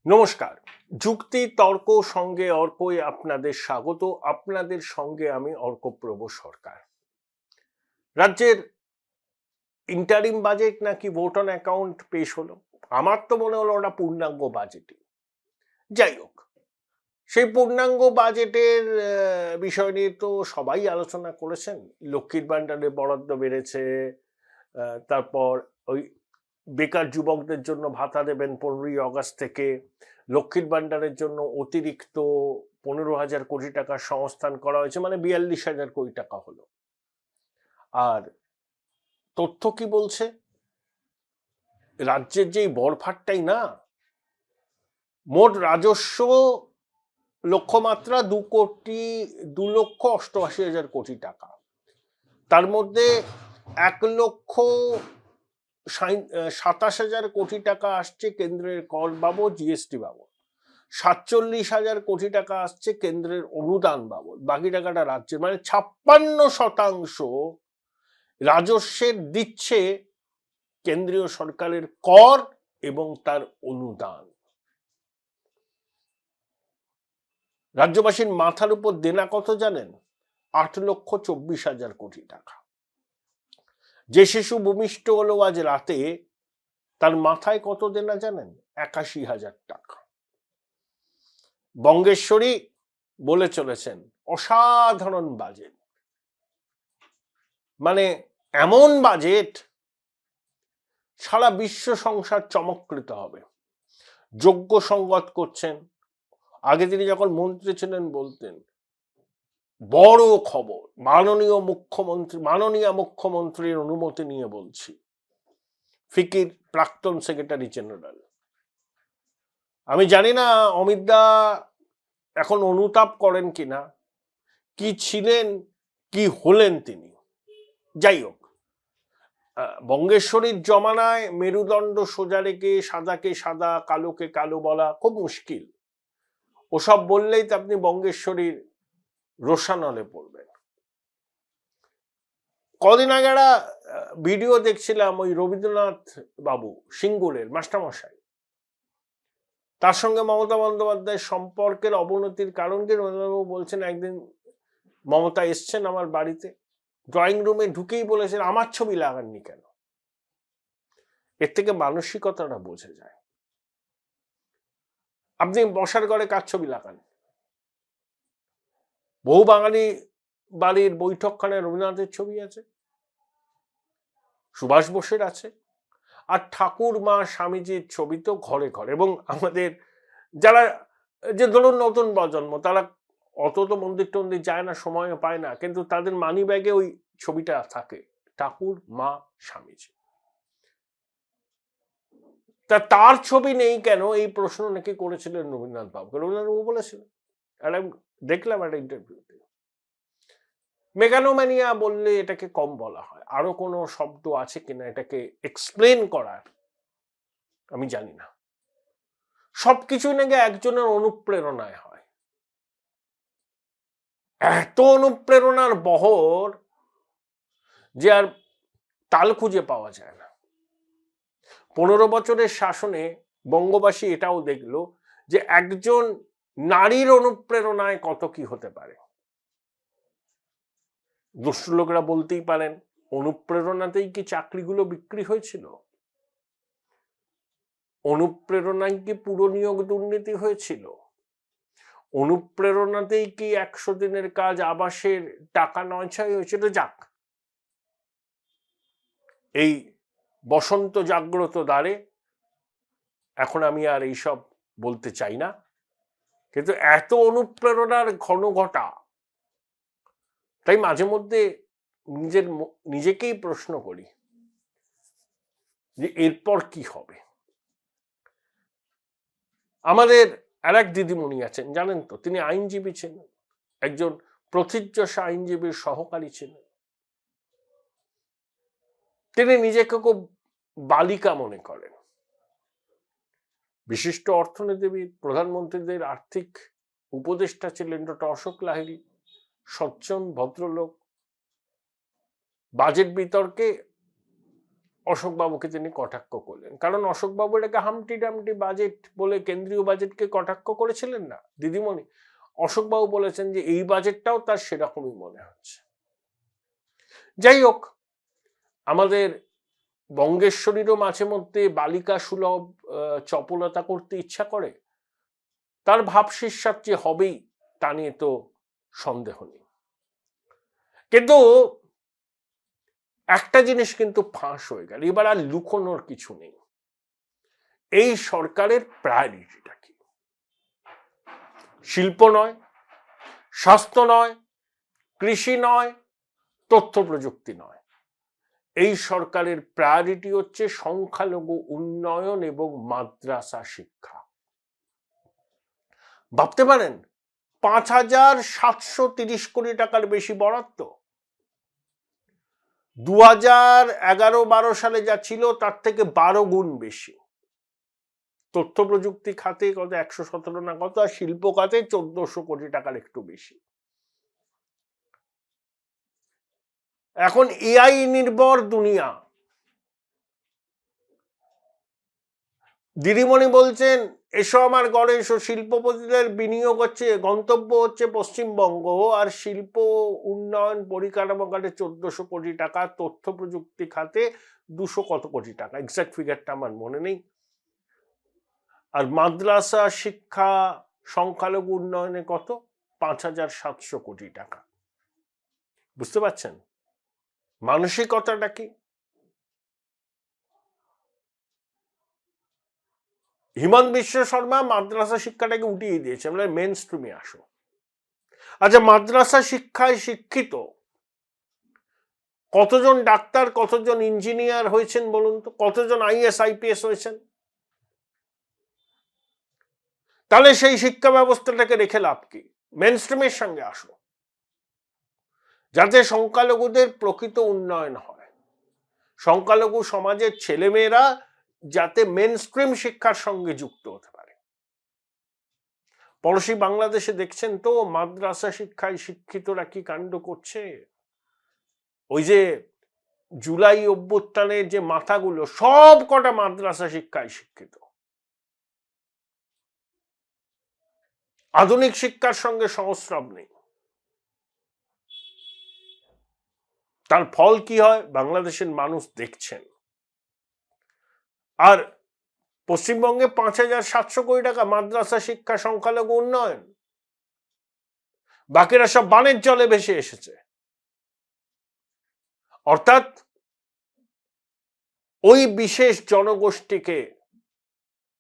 নমস্কার। যুক্তি তর্ক সঙ্গে অর্কই আপনাদের স্বাগত। আপনাদের সঙ্গে আমি অর্কপ্রভ সরকার। রাজ্যের ইন্টারিম বাজেট নাকি ভোট অন অ্যাকাউন্ট পেশ হলো। আমার তো মনে হলো ওটা পূর্ণাঙ্গ বাজেটই। যাই হোক, সেই পূর্ণাঙ্গ বাজেটের বিষয় নিয়ে তো সবাই আলোচনা করেছেন। লক্ষ্মীর ভাণ্ডারে বরাদ্দ বেড়েছে, তারপর ওই বেকার যুবকদের জন্য ভাতা দেবেন 15ই আগস্ট থেকে, লক্ষ্মীর ভাণ্ডারের জন্য অতিরিক্ত 15,000 কোটি টাকার সংস্থান করা হয়েছে, মানে 42,000 কোটি টাকা হলো। আর তথ্য কি বলছে, রাজ্যের যেই বড়ফাটটাই না, মোট রাজস্ব লক্ষ্যমাত্রা 2,88,000 কোটি টাকা। তার মধ্যে 1,27,000 কোটি টাকা আসছে কেন্দ্রের কর বাবদ, জিএসটি বাবদ। 47,000 কোটি টাকা আসছে কেন্দ্রের অনুদান বাবদ, বাকি টাকাটা রাজ্যের, মানে 56% রাজস্বের দিচ্ছে কেন্দ্রীয় সরকারের কর এবং তার অনুদান। রাজ্যবাসীর মাথার উপর দেনা কত জানেন? 8,24,000 কোটি টাকা। যে শিশু ভূমিষ্ঠ হলো আজ রাতে, তার মাথায় কত দেনা জানেন? 81,000 টাকা। বঙ্গেশ্বরী বলে চলেছেন অসাধারণ বাজেট, মানে এমন বাজেট সারা বিশ্ব সংসার চমৎকৃত হবে। যোগ্য সংবাদ করছেন। আগে তিনি যখন মন্ত্রী ছিলেন বলতেন বড় খবর, মাননীয় মুখ্যমন্ত্রীর অনুমতি নিয়ে বলছি। ফিকির প্রাক্তন সেক্রেটারি জেনারেল। আমি জানি না অমিত দা এখন অনুতাপ করেন কিনা, কি ছিলেন কি হলেন তিনি। যাই হোক, বঙ্গেশ্বরীর জমানায় মেরুদণ্ড সোজা রেখে সাদাকে সাদা কালোকে কালো বলা খুব মুশকিল। ওসব বললেই তো আপনি বঙ্গেশ্বরীর রোশানলে পড়বেন। কদিন আগে একটা ভিডিও দেখছিলাম, ওই রবীন্দ্রনাথ বাবু সিঙ্গুরের মাস্টারমশাই, তার সঙ্গে মমতা বন্দ্যোপাধ্যায়ের সম্পর্কের অবনতির কারণ কি রবীন্দ্রনাথবাবু বলছেন, একদিন মমতা এসছেন আমার বাড়িতে, ড্রয়িং রুমে ঢুকেই বলেছেন আমার ছবি লাগাননি কেন। এর থেকে মানসিকতাটা বোঝা যায়। আপনি বসার ঘরে কার ছবি লাগান? বহু বাঙালি বাড়ির বৈঠকখানে রবীন্দ্রনাথের ছবি আছে, সুভাষ বোসের আছে, আর ঠাকুর মা স্বামীজির ছবি তো ঘরে ঘরে। এবং আমাদের যারা, যে ধরুন নতুন প্রজন্ম, তারা অত তো মন্দির টন্দির যায় না, সময়ও পায় না, কিন্তু তাদের মানি ব্যাগে ওই ছবিটা থাকে, ঠাকুর মা স্বামীজি। তার ছবি নেই কেন, এই প্রশ্ন নাকি করেছিলেন রবীন্দ্রনাথ বাবুকে। রবীন্দ্রনাথ বাবু বলেছিলেন, দেখলাম একটা ইন্টারভিউতে, মেগানোম্যানিয়া বললে এটাকে কম বলা হয়, আরো কোনো শব্দ আছে কিনা এটাকে এক্সপ্লেন করার আমি জানি না। সবকিছুই নাকি একজনের অনুপ্রেরণায় হয়। এত অনুপ্রেরণার বহর যে আর তাল খুঁজে পাওয়া যায় না। 15 বছরের শাসনে বঙ্গবাসী এটাও দেখলো যে একজন নারীর অনুপ্রেরণায় কত কি হতে পারে। দুষ্ট লোকরা বলতেই পারেন অনুপ্রেরণাতেই কি চাকরিগুলো বিক্রি হয়েছিল? অনুপ্রেরণায় কি পুরো নিয়োগ দুর্নীতি হয়েছিল? অনুপ্রেরণাতেই কি 100 দিনের কাজ আবাসের টাকা নয়ছয় হয়েছিল? যাক, এই বসন্ত জাগ্রত দ্বারে এখন আমি আর এইসব বলতে চাই না, কিন্তু এত অনুপ্রেরণার ঘন ঘটা, তাই মাঝে মধ্যে নিজেকেই প্রশ্ন করি যে এরপর কি হবে। আমাদের আর এক দিদিমণি আছেন, জানেন তো, তিনি আইনজীবী ছিলেন, একজন প্রথিতযশা আইনজীবীর সহকারী ছিলেন। তিনি নিজেকে খুব বালিকা মনে করেন। বিশিষ্ট অর্থনীতিবিদ, প্রধানমন্ত্রীদের আর্থিক উপদেষ্টা ছিলেন ডক্টর অশোক লাহিড়ী, সজ্জন ভদ্রলোক। বাজেট বিতর্কে অশোকবাবুকে তিনি কটাক্ষ করলেন, কারণ অশোকবাবু এটাকে হামটি ডামটি বাজেট বলে কেন্দ্রীয় বাজেটকে কটাক্ষ করেছিলেন না দিদিমণি। অশোকবাবু বলেছেন যে এই বাজেটটাও তার সেরকমই মনে হচ্ছে। যাই হোক, আমাদের বঙ্গেশ্বরীরও মাঝে মধ্যে বালিকা সুলভ চপলতা করতে ইচ্ছা করে, তার ভাব শিষ্যার যে হবেই তা নিয়ে তো সন্দেহ নেই। কিন্তু একটা জিনিস কিন্তু ফাঁস হয়ে গেল, এবার আর লুকোনোর কিছু নেই। এই সরকারের প্রায়োরিটিটা কি? শিল্প নয়, স্বাস্থ্য নয়, কৃষি নয়, তথ্য প্রযুক্তি নয়, এই সরকারের প্রায়োরিটি হচ্ছে সংখ্যালঘু উন্নয়ন এবং মাদ্রাসা শিক্ষা। ভাবতে পারেন 5,730 কোটি টাকার বেশি বরাদ্দ। 2011-12 সালে যা ছিল তার থেকে 12 গুণ বেশি। তথ্য প্রযুক্তি খাতে কত 117 না কত, আর শিল্প খাতে 1400 কোটি টাকার একটু বেশি। এখন এআই নির্ভর দুনিয়া। দিদিমণি বলছেন এসো আমার ঘরে এসো, শিল্পপতিদের বিনিয়োগ হচ্ছে, গন্তব্য হচ্ছে পশ্চিমবঙ্গ, আর শিল্প উন্নয়ন পরিকাঠামো খাতে 1400 কোটি টাকা, তথ্য প্রযুক্তি খাতে 200 কত কোটি টাকা, এক্সাক্ট ফিগারটা আমার মনে নেই। আর মাদ্রাসা শিক্ষা সংখ্যালঘু উন্নয়নে কত? 5,700 কোটি টাকা। বুঝতে পারছেন মানসিকতাটা কি? হিমন্ত বিশ্ব শর্মা মাদ্রাসা শিক্ষাটাকে উঠিয়ে দিয়েছে, আমরা মেন স্ট্রিমে আসো। আচ্ছা, মাদ্রাসা শিক্ষায় শিক্ষিত কতজন ডাক্তার, কতজন ইঞ্জিনিয়ার হয়েছেন বলুন তো? কতজন আইএস আইপিএস হয়েছেন? তাহলে সেই শিক্ষা ব্যবস্থাটাকে রেখে লাভ কি? মেন স্ট্রিমের সঙ্গে আসো, যাতে সংখ্যালঘুদের প্রকৃত উন্নয়ন হয়, সংখ্যালঘু সমাজের ছেলেমেয়েরা যাতে মেন স্ট্রিম শিক্ষার সঙ্গে যুক্ত হতে পারে। পড়োশি বাংলাদেশে দেখছেন তো মাদ্রাসা শিক্ষায় শিক্ষিতরা কি কাণ্ড করছে। ওই যে জুলাই অভ্যুত্থানের যে মাথাগুলো সব কটা মাদ্রাসা শিক্ষায় শিক্ষিত, আধুনিক শিক্ষার সঙ্গে সংস্রব নেই। তার ফল কি হয় বাংলাদেশের মানুষ দেখছেন। আর পশ্চিমবঙ্গে 5,700 কোটি টাকা মাদ্রাসা শিক্ষা সংখ্যালঘু উন্নয়ন, বাকিরা সব বানের জলে ভেসে এসেছে। অর্থাৎ ওই বিশেষ জনগোষ্ঠীকে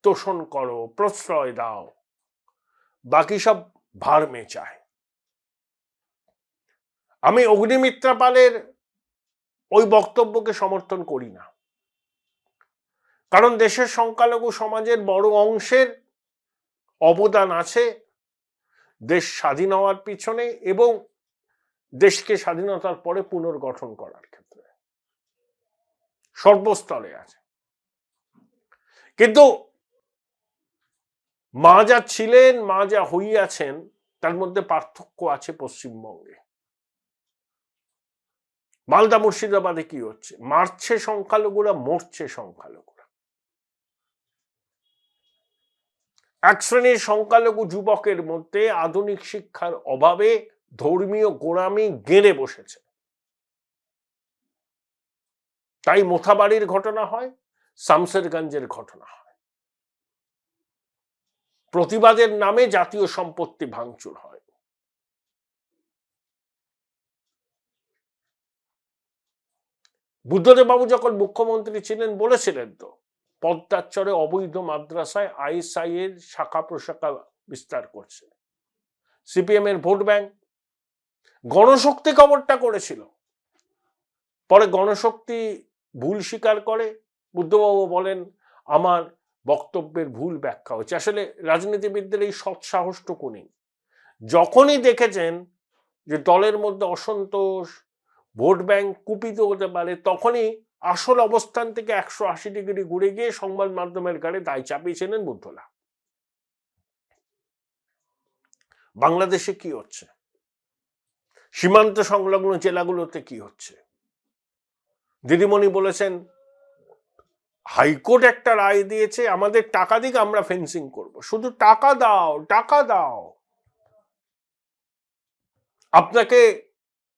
তোষণ করো, প্রশ্রয় দাও, বাকি সব ভার মেচায়। আমি অগ্নিমিত্রা পালের ওই বক্তব্যকে সমর্থন করি না, কারণ দেশের সংখ্যালঘু সমাজের বড় অংশের অবদান আছে দেশ স্বাধীন হওয়ার পিছনে এবং দেশকে স্বাধীনতার পরে পুনর্গঠন করার ক্ষেত্রে সর্বস্তরে আছে। কিন্তু মা যা ছিলেন, মা যা হইয়াছেন, তার মধ্যে পার্থক্য আছে পশ্চিমবঙ্গে। মালদা মুর্শিদাবাদে কি হচ্ছে? মারছে সংখ্যালঘুরা, মরছে সংখ্যালঘুরা। এক শ্রেণীর সংখ্যালঘু যুবকের মধ্যে আধুনিক শিক্ষার অভাবে ধর্মীয় গোঁড়ামি গেড়ে বসেছে। তাই মোথাবাড়ির ঘটনা হয়, শামসেরগঞ্জের ঘটনা হয়, প্রতিবাদের নামে জাতীয় সম্পত্তি ভাঙচুর হয়। বুদ্ধদেব বাবু যখন মুখ্যমন্ত্রী ছিলেন বলেছিলেন তো পদ্মার চরে অবৈধ মাদ্রাসায় আইএসআই এর শাখা প্রশাখা বিস্তার করছে। সিপিএম এর ভোট ব্যাংক গণশক্তি খবরটা করেছিল, পরে গণশক্তি ভুল স্বীকার করে। বুদ্ধবাবু বলেন আমার বক্তব্যের ভুল ব্যাখ্যা হচ্ছে। আসলে রাজনীতিবিদদের এই সৎসাহসটুকু নেই। যখনই দেখেছেন যে দলের মধ্যে অসন্তোষ, ভোট ব্যাংক কুপিত হতে পারে, তখনই আসল অবস্থান থেকে 180 ডিগ্রি ঘুরে গিয়ে সংবাদ মাধ্যমের ঘাড়ে দায় চাপিয়েছিলেন বুদ্ধলা। বাংলাদেশে কি হচ্ছে, সীমান্ত সংলগ্ন জেলাগুলোতে কি হচ্ছে? দিদিমণি বলেছেন হাইকোর্ট একটা রায় দিয়েছে, আমাদের টাকা দিক, আমরা ফেন্সিং করব। শুধু টাকা দাও, টাকা দাও। আপনাকে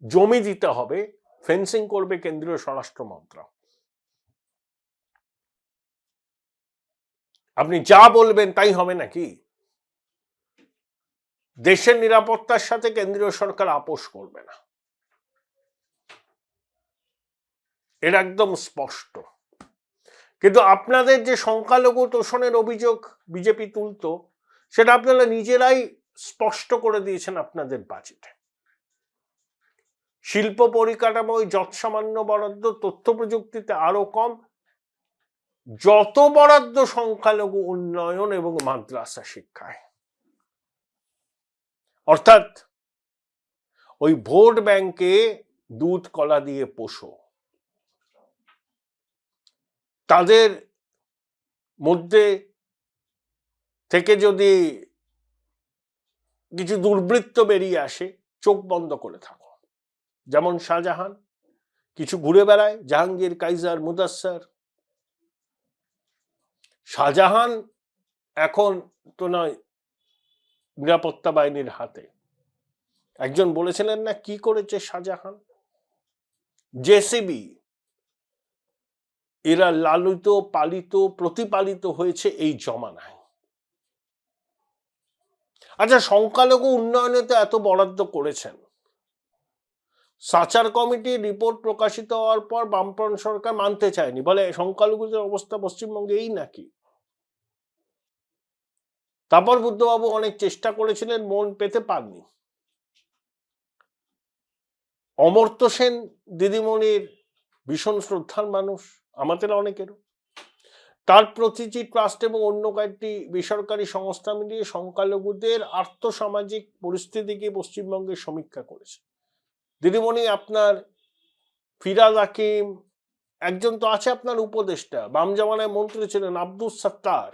জমি দিতে হবে, ফেন্সিং করবে কেন্দ্রীয় স্বরাষ্ট্র মন্ত্রক। আপনি যা বলবেন তাই হবে নাকি? দেশের নিরাপত্তার সাথে কেন্দ্রীয় সরকার আপোষ করবে না, এটা একদম স্পষ্ট। কিন্তু আপনাদের যে সংখ্যালঘু তোষণের অভিযোগ বিজেপি তুলতো, সেটা আপনারা নিজেরাই স্পষ্ট করে দিয়েছেন আপনাদের বাজেটে। শিল্প পরিকাঠামোয় যৎসামান্য বরাদ্দ, তথ্য প্রযুক্তিতে আরো কম, যত বরাদ্দ সংখ্যালঘু উন্নয়ন এবং মাদ্রাসা শিক্ষায়। অর্থাৎ ওই ভোট ব্যাংকে দুধ কলা দিয়ে পোষো, তাদের মধ্যে থেকে যদি কিছু দুর্বৃত্ত বেরিয়ে আসে, চোখ বন্ধ করে থাকো। যেমন শাহজাহান কিছু ঘুরে বেড়ায়, জাহাঙ্গীর, কাইজার, মুদাস্সার। শাহজাহান এখন তো নয় নিরাপত্তা বাহিনীর হাতে। একজন বলেছিলেন না কি করেছে শাহজাহান? জেসিবি। এরা লালিত পালিত প্রতিপালিত হয়েছে এই জমানায়। আচ্ছা, সংখ্যালঘু উন্নয়নে তো এত বরাদ্দ করেছেন, সাচার কমিটির রিপোর্ট প্রকাশিত হওয়ার পর বামফ্রন্ট সরকার মানতে চায়নি, বলে সংখ্যালঘুদের অবস্থা পশ্চিমবঙ্গে এই নাকি। তারপর বুদ্ধবাবু অনেক চেষ্টা করেছিলেন, মন পেতে পাননি। অমর্ত্য সেন দিদিমণির ভীষণ শ্রদ্ধার মানুষ, আমাদের অনেকেরও। তার প্রতিটি ট্রাস্ট এবং অন্য কয়েকটি বেসরকারি সংস্থা মিলিয়ে সংখ্যালঘুদের আর্থসামাজিক পরিস্থিতিকে পশ্চিমবঙ্গের সমীক্ষা করেছে। দিদিমণি আপনার ফিরাদ হাকিম, একজন তো আছে আপনার উপদেষ্টা, বাম জামানায় মন্ত্রী ছিলেন আব্দুস সাত্তার,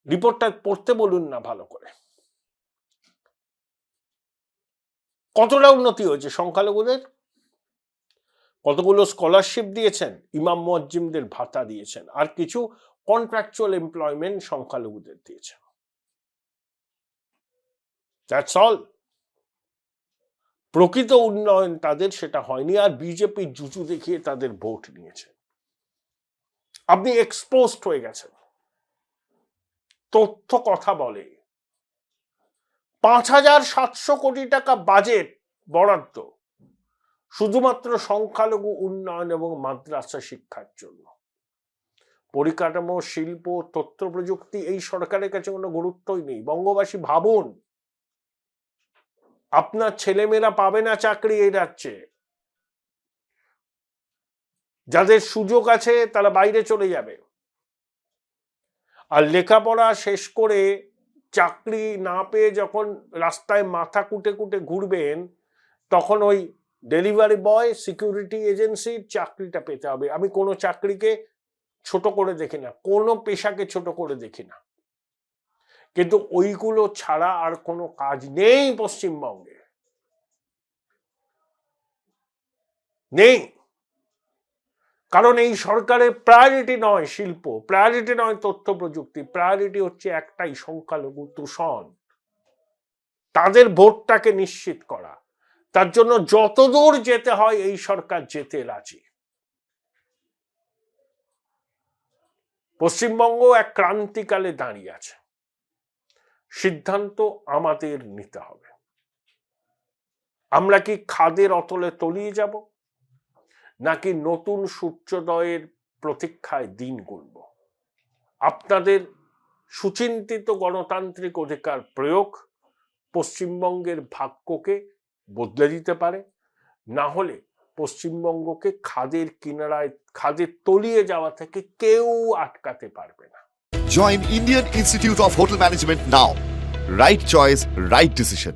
রিপোর্টটা পড়তে বলুন না ভালো করে। কতটা উন্নতি হয়েছে সংখ্যালঘুদের, কতগুলো স্কলারশিপ দিয়েছেন, ইমাম মুয়াজ্জিমদের ভাতা দিয়েছেন, আর কিছু কন্ট্রাকচুয়াল এমপ্লয়মেন্ট সংখ্যালঘুদের দিয়েছেন। That's all. প্রকৃত উন্নয়ন তাদের সেটা হয়নি, আর বিজেপি জুজু দেখিয়ে তাদের ভোট নিয়েছে। আপনি এক্সপোজড হয়ে গেছেন। তথ্য কথা বলে। 5,700 কোটি টাকা বাজেট বরাদ্দ শুধুমাত্র সংখ্যালঘু উন্নয়ন এবং মাদ্রাসা শিক্ষার জন্য। পরিকাঠামো, শিল্প, তথ্য প্রযুক্তি এই সরকারের কাছে কোনো গুরুত্বই নেই। বঙ্গবাসী ভাবুন, আপনার ছেলেমেয়েরা পাবে না চাকরি এই রাজ্যে। যাদের সুযোগ আছে তারা বাইরে চলে যাবে, আর লেখাপড়া শেষ করে চাকরি না পেয়ে যখন রাস্তায় মাথা কুটে কুটে ঘুরবেন, তখন ওই ডেলিভারি বয়, সিকিউরিটি এজেন্সির চাকরিটা পেতে হবে। আমি কোনো চাকরিকে ছোট করে দেখি না, কোনো পেশাকে ছোট করে দেখি না, কিন্তু ওইগুলো ছাড়া আর কোনো কাজ নেই পশ্চিমবঙ্গে, নেই। কারণ এই সরকারের প্রায়োরিটি নয় শিল্প, প্রায়োরিটি নয় তথ্য প্রযুক্তি, প্রায়োরিটি হচ্ছে একটাই, সংখ্যালঘু তোষণ। তাদের ভোটটাকে নিশ্চিত করা। তার জন্য যতদূর যেতে হয় এই সরকার যেতে রাজি। পশ্চিমবঙ্গ এক ক্রান্তিকালে দাঁড়িয়ে আছে। সিদ্ধান্ত আমাদের নিতে হবে। আমরা কি খাদের অতলে তলিয়ে যাব, নাকি নতুন সূর্যোদয়ের প্রতীক্ষায় দিন গুনব? আপনাদের সুচিন্তিত গণতান্ত্রিক অধিকার প্রয়োগ পশ্চিমবঙ্গের ভাগ্যকে বদলে দিতে পারে, না হলে পশ্চিমবঙ্গকে খাদের কিনারায়, খাদের তলিয়ে যাওয়া থেকে কেউ আটকাতে পারবে না। Join Indian Institute of Hotel Management now. Right choice, right decision.